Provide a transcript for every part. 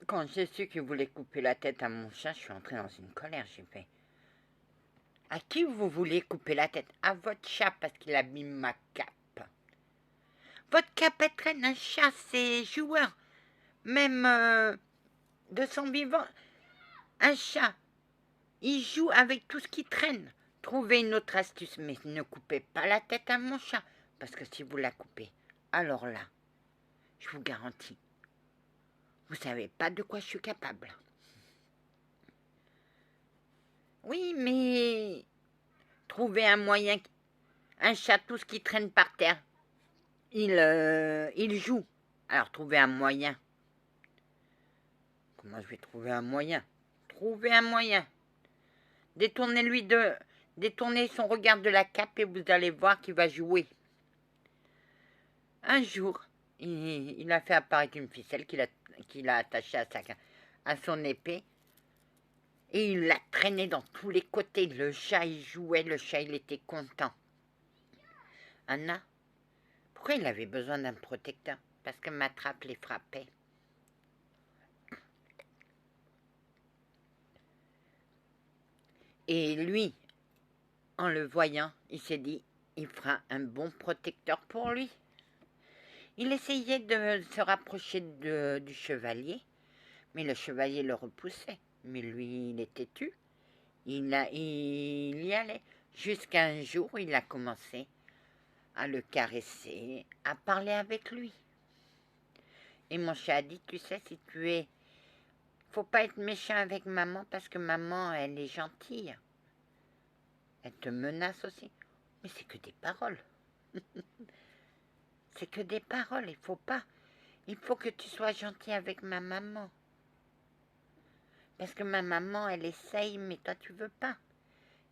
Quand j'ai su qu'il voulait couper la tête à mon chat, je suis entrée dans une colère. J'ai fait: à qui vous voulez couper la tête? À votre chat parce qu'il abîme ma cape. Votre cape, elle traîne. Un chat, c'est joueur. Même de son vivant, un chat, il joue avec tout ce qui traîne. Trouvez une autre astuce, mais ne coupez pas la tête à mon chat. Parce que si vous la coupez, alors là, je vous garantis, vous savez pas de quoi je suis capable. Oui, mais trouvez un moyen. Un chat, tout ce qui traîne par terre, il joue. Alors trouvez un moyen. Comment je vais trouver un moyen? Trouvez un moyen. Détournez son regard de la cape et vous allez voir qu'il va jouer. Un jour, il a fait apparaître une ficelle qu'il a attachée à son épée et il l'a traînée dans tous les côtés. Le chat, il jouait, le chat, il était content. Anna, pourquoi il avait besoin d'un protecteur? Parce que ma trappe les frappait. Et lui, en le voyant, il s'est dit, il fera un bon protecteur pour lui. Il essayait de se rapprocher du chevalier, mais le chevalier le repoussait. Mais lui, il était têtu. Il y allait. Jusqu'à un jour, il a commencé à le caresser, à parler avec lui. Et mon chat a dit, tu sais, si tu es... Faut pas être méchant avec maman parce que maman, elle est gentille. Elle te menace aussi. Mais c'est que des paroles. C'est que des paroles, il faut pas. Il faut que tu sois gentil avec ma maman. Parce que ma maman, elle essaye, mais toi, tu veux pas.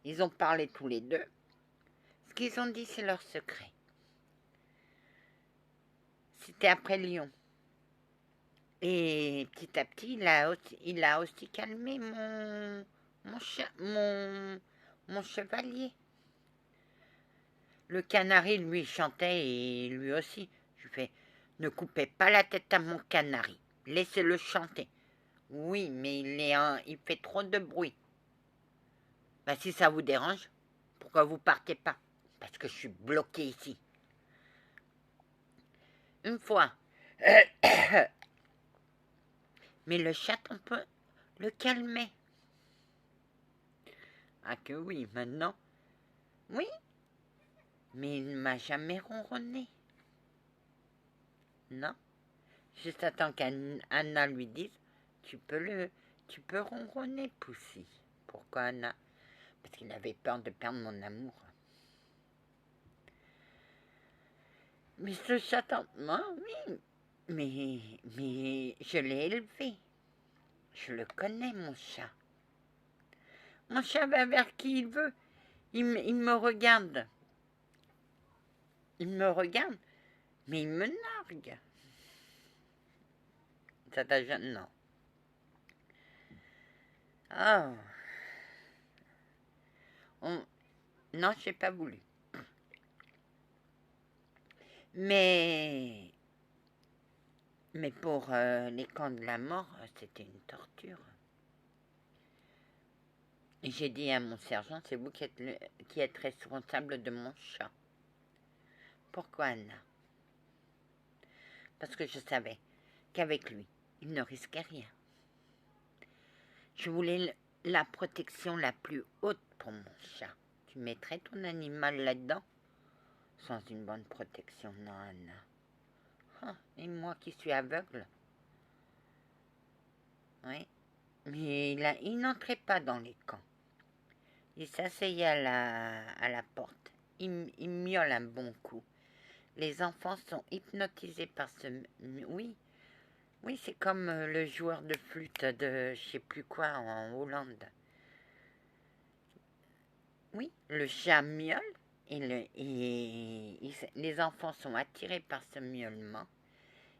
Ils ont parlé tous les deux. Ce qu'ils ont dit, c'est leur secret. C'était après Lyon. Et petit à petit, il a aussi calmé mon chevalier. Le canari, lui, chantait et lui aussi. Je fais, ne coupez pas la tête à mon canari. Laissez-le chanter. Oui, mais il fait trop de bruit. Ben, si ça vous dérange, pourquoi vous partez pas? Parce que je suis bloqué ici. Une fois. Mais le chat, on peut le calmer. Ah que oui, maintenant. Oui, mais il ne m'a jamais ronronné. Non. Juste attends qu'Anna lui dise, tu peux ronronner, Poussy. Pourquoi Anna? Parce qu'il avait peur de perdre mon amour. Mais ce chat, oui, mais je l'ai élevé. Je le connais, mon chat. Mon chat va vers qui il veut. Il me regarde. Il me regarde, mais il me nargue. Ça t'a jamais... Non. Oh. Non, j'ai pas voulu. Mais pour les camps de la mort, c'était une torture. Et j'ai dit à mon sergent, c'est vous qui êtes responsable de mon chat. Pourquoi, Anna? Parce que je savais qu'avec lui, il ne risquait rien. Je voulais la protection la plus haute pour mon chat. Tu mettrais ton animal là-dedans? Sans une bonne protection, non, Anna. Ah, et moi qui suis aveugle? Oui. Mais il n'entrait pas dans les camps. Il s'asseyait à la porte. Il miaule un bon coup. Les enfants sont hypnotisés par ce... Oui, oui, c'est comme le joueur de flûte de je sais plus quoi en Hollande. Oui, le chat miaule et les enfants sont attirés par ce miaulement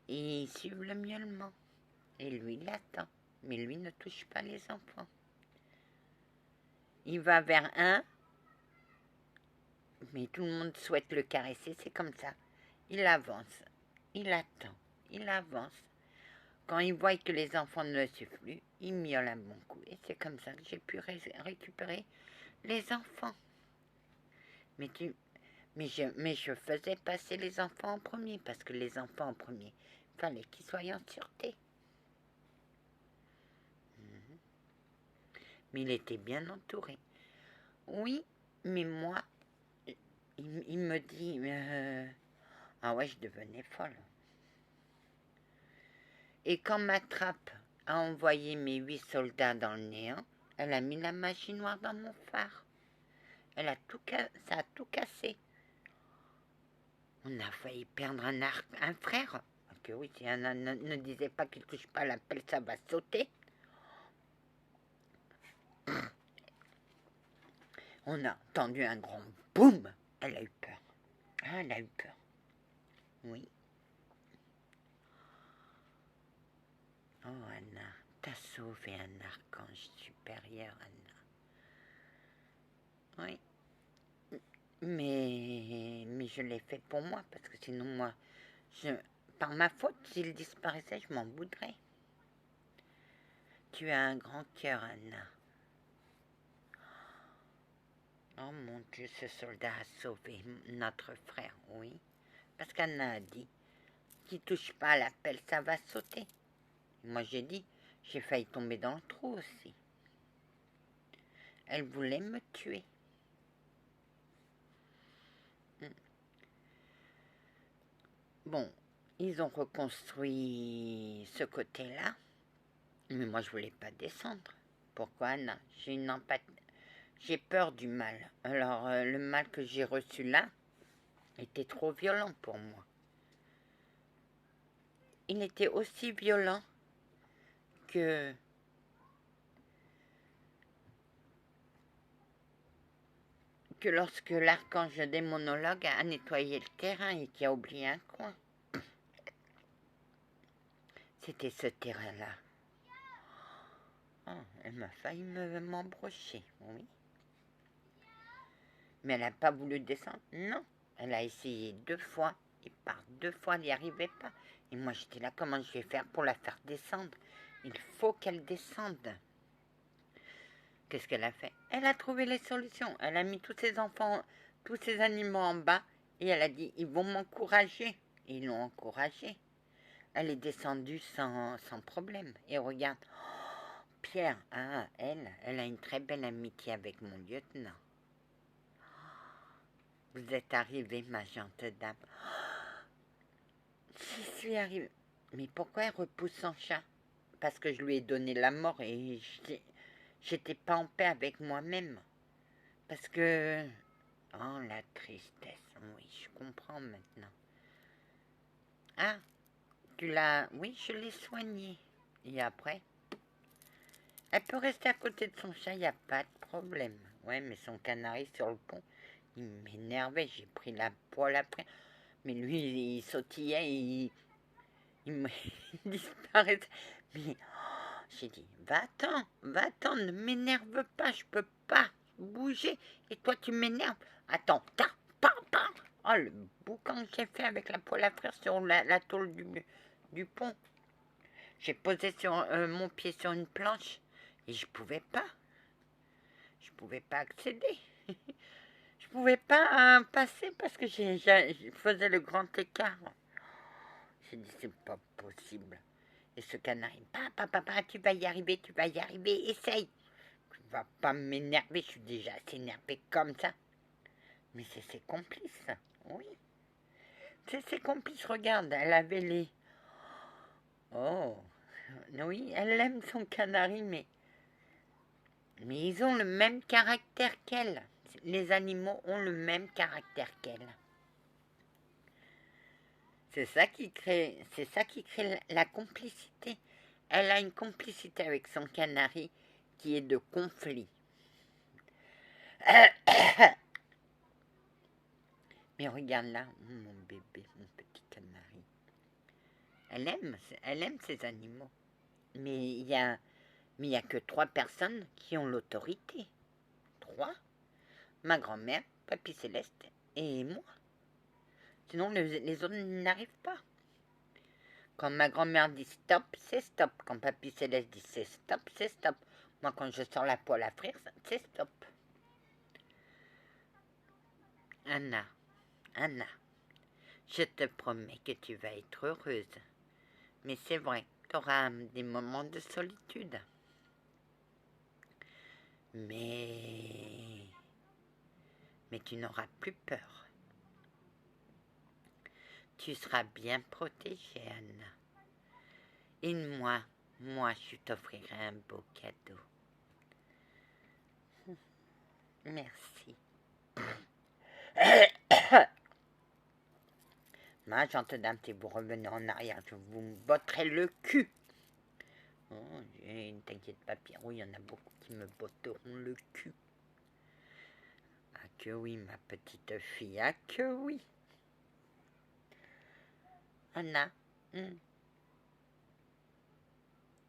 et ils suivent le miaulement. Et lui, il attend. Mais lui ne touche pas les enfants. Il va vers un, mais tout le monde souhaite le caresser, c'est comme ça. Il avance, il attend, il avance. Quand il voit que les enfants ne le suivent plus, il miaule un bon coup. Et c'est comme ça que j'ai pu récupérer les enfants. Mais je faisais passer les enfants en premier, parce que les enfants en premier, il fallait qu'ils soient en sûreté. Mais il était bien entouré. Oui, mais moi, il me dit, ah ouais, je devenais folle. Et quand ma trappe a envoyé mes 8 soldats dans le néant, elle a mis la magie noire dans mon phare. Ça a tout cassé. On a failli perdre un frère. Que oui, si un ne disait pas qu'il ne touche pas la pelle, ça va sauter. On a entendu un grand boum. Elle a eu peur. Ah, elle a eu peur. Oui. Oh, Anna, t'as sauvé un archange supérieur, Anna. Oui. Mais je l'ai fait pour moi, parce que sinon, moi, par ma faute, s'il disparaissait, je m'en voudrais. Tu as un grand cœur, Anna. Oh mon Dieu, ce soldat a sauvé notre frère, oui. Parce qu'Anna a dit, qui touche pas à la pelle, ça va sauter. Moi j'ai dit, j'ai failli tomber dans le trou aussi. Elle voulait me tuer. Bon, ils ont reconstruit ce côté-là, mais moi je voulais pas descendre. Pourquoi, Anna? J'ai une empathie. J'ai peur du mal. Alors, le mal que j'ai reçu là était trop violent pour moi. Il était aussi violent que lorsque l'archange démonologue a nettoyé le terrain et qui a oublié un coin. C'était ce terrain-là. Oh, elle m'a failli m'embrocher, oui. Mais elle n'a pas voulu descendre, non. Elle a essayé 2 fois, et par 2 fois, elle n'y arrivait pas. Et moi, j'étais là, comment je vais faire pour la faire descendre? Il faut qu'elle descende. Qu'est-ce qu'elle a fait? Elle a trouvé les solutions. Elle a mis tous ses enfants, tous ses animaux en bas, et elle a dit, ils vont m'encourager. Et ils l'ont encouragée. Elle est descendue sans problème. Et regarde, Pierre, elle a une très belle amitié avec mon lieutenant. Vous êtes arrivée, ma gentille dame. J'y suis arrivée. Mais pourquoi elle repousse son chat? Parce que je lui ai donné la mort et j'étais pas en paix avec moi-même. Parce que... Oh, la tristesse. Oui, je comprends maintenant. Ah, tu l'as... Oui, je l'ai soignée. Et après? Elle peut rester à côté de son chat, il n'y a pas de problème. Ouais, mais son canari sur le pont, il m'énervait. J'ai pris la poêle après. Mais lui, il sautillait, il disparaissait. Mais j'ai dit, va-t'en, ne m'énerve pas, je peux pas bouger. Et toi, tu m'énerves. Attends, Oh, le boucan que j'ai fait avec la poêle à frire sur la tôle du pont. J'ai posé mon pied sur une planche et je pouvais pas. Je pouvais pas accéder. Je pouvais pas passer parce que je faisais le grand écart. J'ai dit, c'est pas possible. Et ce canari, papa, tu vas y arriver, essaye. Tu vas pas m'énerver, je suis déjà assez énervée comme ça. Mais c'est ses complices, oui. C'est ses complices, regarde, elle avait les... Oh, oui, elle aime son canari, mais ils ont le même caractère qu'elle. Les animaux ont le même caractère qu'elle. C'est ça qui crée la complicité. Elle a une complicité avec son canari qui est de conflit. Mais regarde là, mon bébé, mon petit canari. Elle aime ses animaux. Mais il y a que 3 personnes qui ont l'autorité. 3. Ma grand-mère, Papy Céleste et moi. Sinon, les autres n'arrivent pas. Quand ma grand-mère dit stop, c'est stop. Quand Papy Céleste dit c'est stop, c'est stop. Moi, quand je sors la poêle à frire, c'est stop. Anna, Anna, je te promets que tu vas être heureuse. Mais c'est vrai, tu auras des moments de solitude. Mais tu n'auras plus peur. Tu seras bien protégée, Anna. Et moi, je t'offrirai un beau cadeau. Merci. Moi, j'entends d'un petit, vous revenez en arrière, je vous botterai le cul. Oh, ne t'inquiète pas, Pierrot, il y en a beaucoup qui me botteront le cul. Ah que oui, ma petite fille, ah que oui. Anna,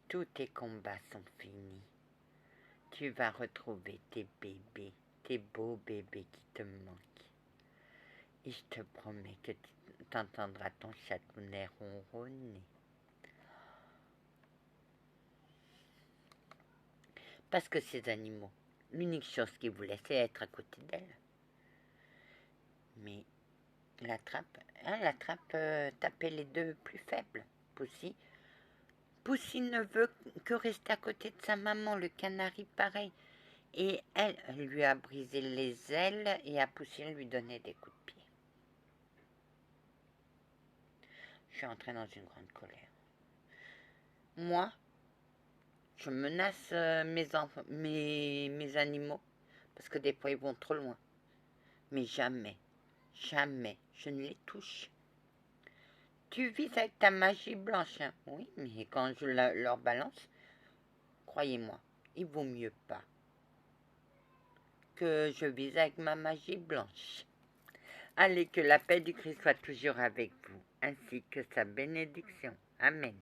tous tes combats sont finis. Tu vas retrouver tes bébés, tes beaux bébés qui te manquent. Et je te promets que tu entendras ton chatounet ronronner. Parce que ces animaux, l'unique chose qu'ils voulaient, c'est être à côté d'elle. Mais la trappe tapait les deux plus faibles. Poussy ne veut que rester à côté de sa maman, le canari pareil. Et elle lui a brisé les ailes et a Poussy lui donner des coups de pied. Je suis entrée dans une grande colère. Moi, je menace mes animaux parce que des fois ils vont trop loin. Mais jamais, je ne les touche. Tu vises avec ta magie blanche, hein? Oui, mais quand je leur balance, croyez-moi, il vaut mieux pas que je vise avec ma magie blanche. Allez, que la paix du Christ soit toujours avec vous, ainsi que sa bénédiction. Amen.